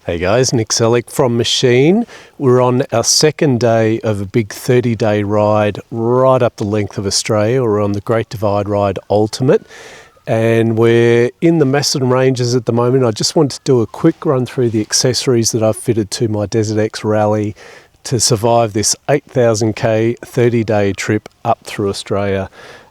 Hey guys, Nick Selleck from Maschine. We're on our second day of a big 30-day ride right up the length of Australia. We're on the Great Divide Ride Ultimate and we're in the Maschine ranges at the moment. I just wanted to do a quick run through the accessories that I've fitted to my DesertX Rally to survive this 8,000k 30-day trip up through Australia.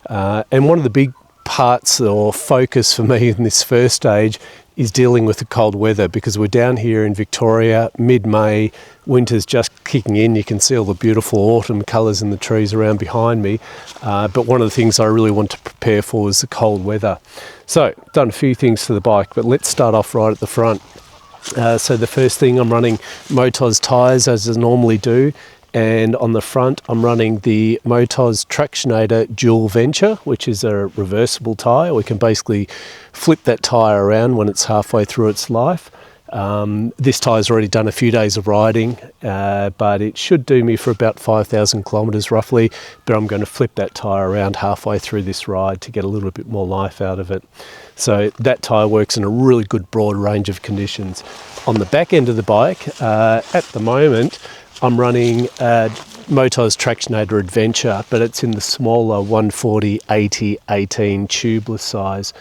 And one of the big parts or focus for me in this first stage is dealing with the cold weather, because we're down here in Victoria, mid-May, winter's just kicking in. You can see all the beautiful autumn colours in the trees around behind me. But one of the things I really want to prepare for is the cold weather. So, done a few things to the bike, but let's start off right at the front. So the first thing, I'm running Motoz tyres as I normally do. And on the front, I'm running the Motoz Tractionator Dual Venture, which is a reversible tyre. We can basically flip that tyre around when it's halfway through its life. This tyre's already done a few days of riding, but it should do me for about 5,000 kilometres roughly. But I'm going to flip that tyre around halfway through this ride to get a little bit more life out of it. So that tyre works in a really good broad range of conditions. On the back end of the bike, at the moment, I'm running Motoz Tractionator Adventure, but it's in the smaller 140, 80, 18 tubeless size.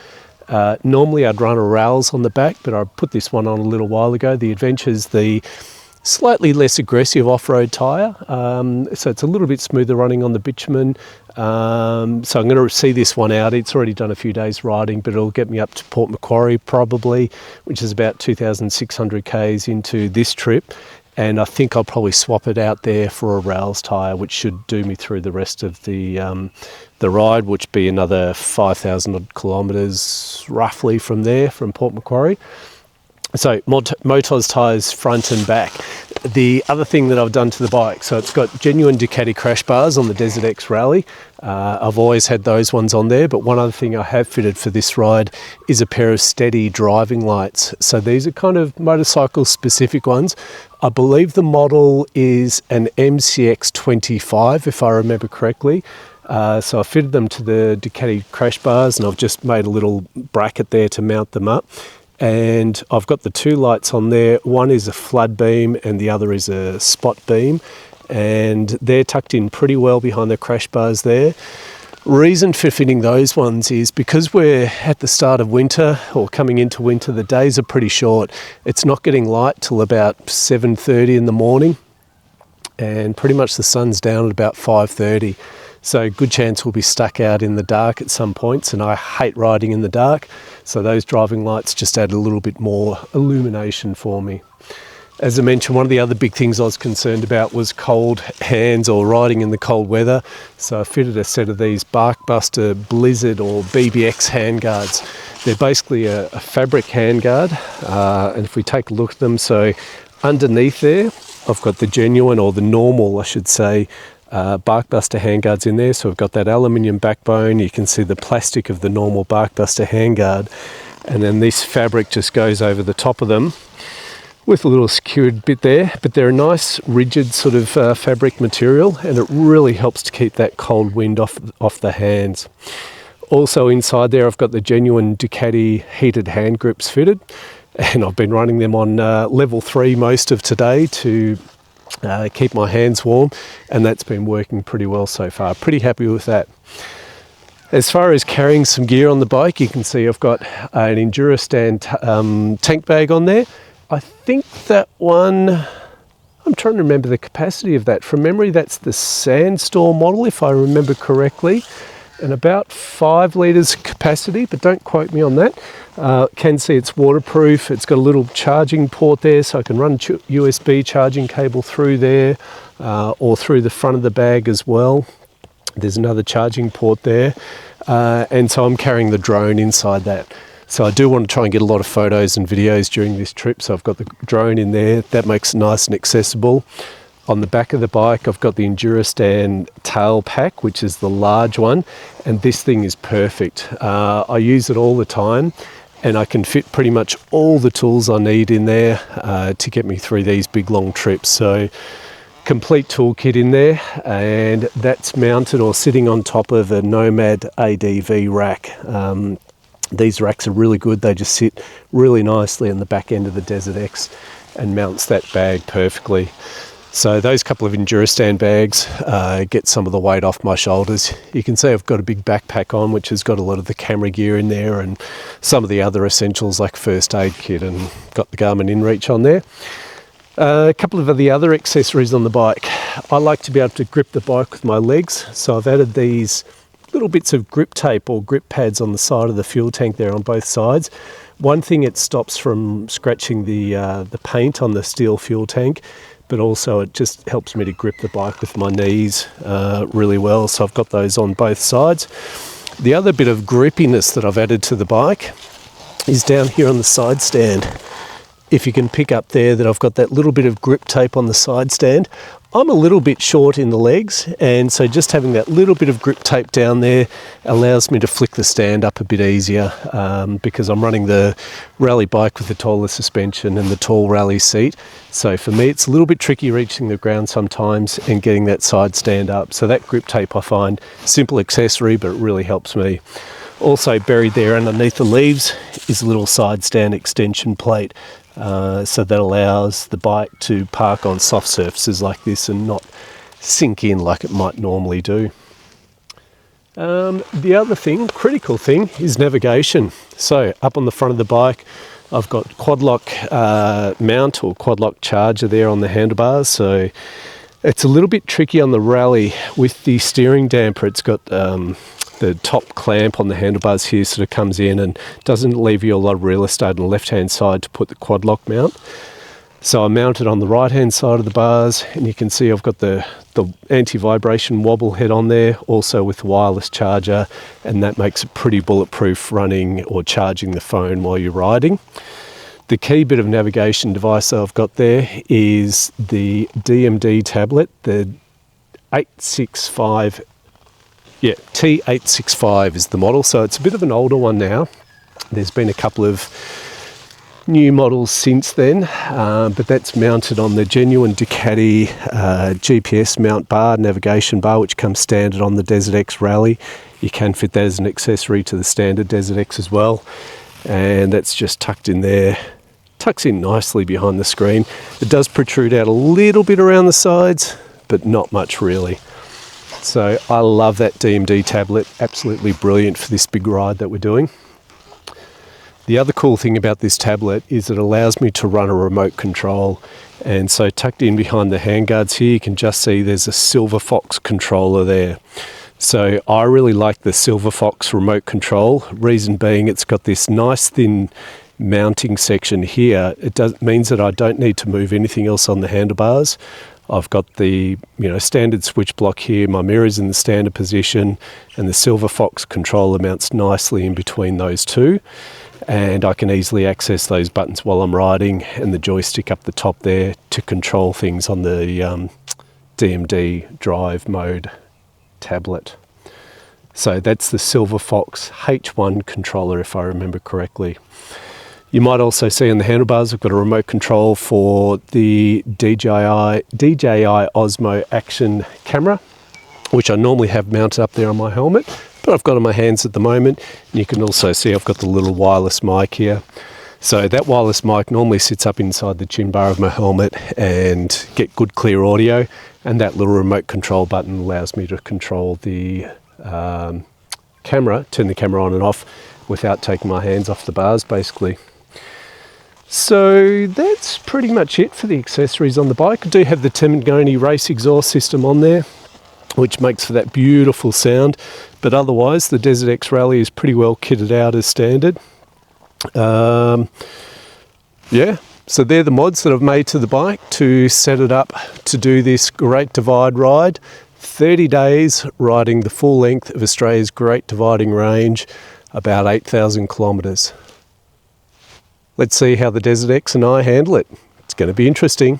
Normally I'd run a Rails on the back, but I put this one on a little while ago. The Adventure's the slightly less aggressive off-road tyre, so it's a little bit smoother running on the bitumen. So I'm going to see this one out. It's already done a few days riding, but it'll get me up to Port Macquarie probably, which is about 2,600 k's into this trip. And I think I'll probably swap it out there for a Rails tyre, which should do me through the rest of the ride, which be another 5,000 odd kilometres roughly from there, from Port Macquarie. So Motoz tyres front and back. The other thing that I've done to the bike, so it's got genuine Ducati crash bars on the DesertX Rally. I've always had those ones on there, but one other thing I have fitted for this ride is a pair of steady driving lights. So these are kind of motorcycle specific ones. I believe the model is an MCX25 if I remember correctly. So I fitted them to the Ducati crash bars and I've just made a little bracket there to mount them up. And I've got the two lights on there. One is a flood beam and the other is a spot beam, and they're tucked in pretty well behind the crash bars there. Reason for fitting those ones is because we're at the start of winter or coming into winter, the days are pretty short. It's not getting light till about 7:30 in the morning, and pretty much the sun's down at about 5:30. So good chance we'll be stuck out in the dark at some points, and I hate riding in the dark. So those driving lights just add a little bit more illumination for me. As I mentioned, one of the other big things I was concerned about was cold hands or riding in the cold weather. So I fitted a set of these Barkbuster Blizzard or BBX handguards. They're basically a fabric handguard. And if we take a look at them, so underneath there, I've got the genuine, or the normal, I should say, Barkbuster handguards in there. So we've got that aluminium backbone. You can see the plastic of the normal Barkbuster handguard, and then this fabric just goes over the top of them with a little secured bit there. But they're a nice rigid sort of fabric material, and it really helps to keep that cold wind off the hands. Also inside there, I've got the genuine Ducati heated hand grips fitted, and I've been running them on level 3 most of today to keep my hands warm, and that's been working pretty well so far. Pretty happy with that. As far as carrying some gear on the bike, you can see I've got an Endurostand tank bag on there. I think that one, I'm trying to remember the capacity of that. From memory, that's the Sandstorm model, if I remember correctly, and about 5 litres capacity, but don't quote me on that. Can see it's waterproof. It's got a little charging port there, so I can run USB charging cable through there, or through the front of the bag as well. There's another charging port there, and so I'm carrying the drone inside that. So I do want to try and get a lot of photos and videos during this trip, so I've got the drone in there. That makes it nice and accessible. On the back of the bike, I've got the Endurostand tail pack, which is the large one, and this thing is perfect. I use it all the time, and I can fit pretty much all the tools I need in there to get me through these big long trips. So complete toolkit in there, and that's mounted or sitting on top of a Nomad ADV rack. These racks are really good. They just sit really nicely on the back end of the DesertX and mounts that bag perfectly. So those couple of Endurostand bags get some of the weight off my shoulders. You can see I've got a big backpack on, which has got a lot of the camera gear in there and some of the other essentials like first aid kit, and got the Garmin InReach on there. A couple of the other accessories on the bike. I like to be able to grip the bike with my legs, so I've added these little bits of grip tape or grip pads on the side of the fuel tank there on both sides. One thing, it stops from scratching the paint on the steel fuel tank, but also it just helps me to grip the bike with my knees really well. So I've got those on both sides. The other bit of grippiness that I've added to the bike is down here on the side stand. If you can pick up there that I've got that little bit of grip tape on the side stand. I'm a little bit short in the legs, and so just having that little bit of grip tape down there allows me to flick the stand up a bit easier, because I'm running the rally bike with the taller suspension and the tall rally seat. So for me, it's a little bit tricky reaching the ground sometimes and getting that side stand up. So that grip tape, I find, simple accessory, but it really helps me. Also buried there underneath the leaves is a little side stand extension plate. So that allows the bike to park on soft surfaces like this and not sink in like it might normally do. The other thing, critical thing, is navigation. So up on the front of the bike, I've got quad lock mount or quad lock charger there on the handlebars. So it's a little bit tricky on the rally with the steering damper. It's got the top clamp on the handlebars here sort of comes in and doesn't leave you a lot of real estate on the left hand side to put the quad lock mount. So I mount it on the right hand side of the bars, and you can see I've got the anti-vibration wobble head on there, also with the wireless charger, and that makes it pretty bulletproof running or charging the phone while you're riding. The key bit of navigation device that I've got there is the DMD tablet, the 865. Yeah, T865 is the model, so it's a bit of an older one now. There's been a couple of new models since then, but that's mounted on the genuine Ducati GPS mount bar, navigation bar, which comes standard on the DesertX Rally. You can fit that as an accessory to the standard DesertX as well, and that's just tucked in there. Tucks in nicely behind the screen. It does protrude out a little bit around the sides, but not much really. So I love that DMD tablet, absolutely brilliant for this big ride that we're doing. The other cool thing about this tablet is it allows me to run a remote control, and so tucked in behind the handguards here you can just see there's a Silver Fox controller there. So I really like the Silver Fox remote control, reason being it's got this nice thin mounting section here. It means that I don't need to move anything else on the handlebars. I've got the standard switch block here, my mirror's in the standard position, and the Silver Fox controller mounts nicely in between those two, and I can easily access those buttons while I'm riding, and the joystick up the top there to control things on the DMD drive mode tablet. So that's the Silver Fox H1 controller, if I remember correctly. You might also see on the handlebars I've got a remote control for the DJI Osmo Action camera, which I normally have mounted up there on my helmet, but I've got on my hands at the moment. And you can also see I've got the little wireless mic here. So that wireless mic normally sits up inside the chin bar of my helmet and get good clear audio, and that little remote control button allows me to control the camera, turn the camera on and off without taking my hands off the bars basically. So that's pretty much it for the accessories on the bike. I do have the Temangoni race exhaust system on there, which makes for that beautiful sound, but otherwise the DesertX Rally is pretty well kitted out as standard. Yeah, so they're the mods that I've made to the bike to set it up to do this Great Divide ride. 30 days riding the full length of Australia's Great Dividing Range, about 8,000 kilometres. Let's see how the DesertX and I handle it. It's going to be interesting.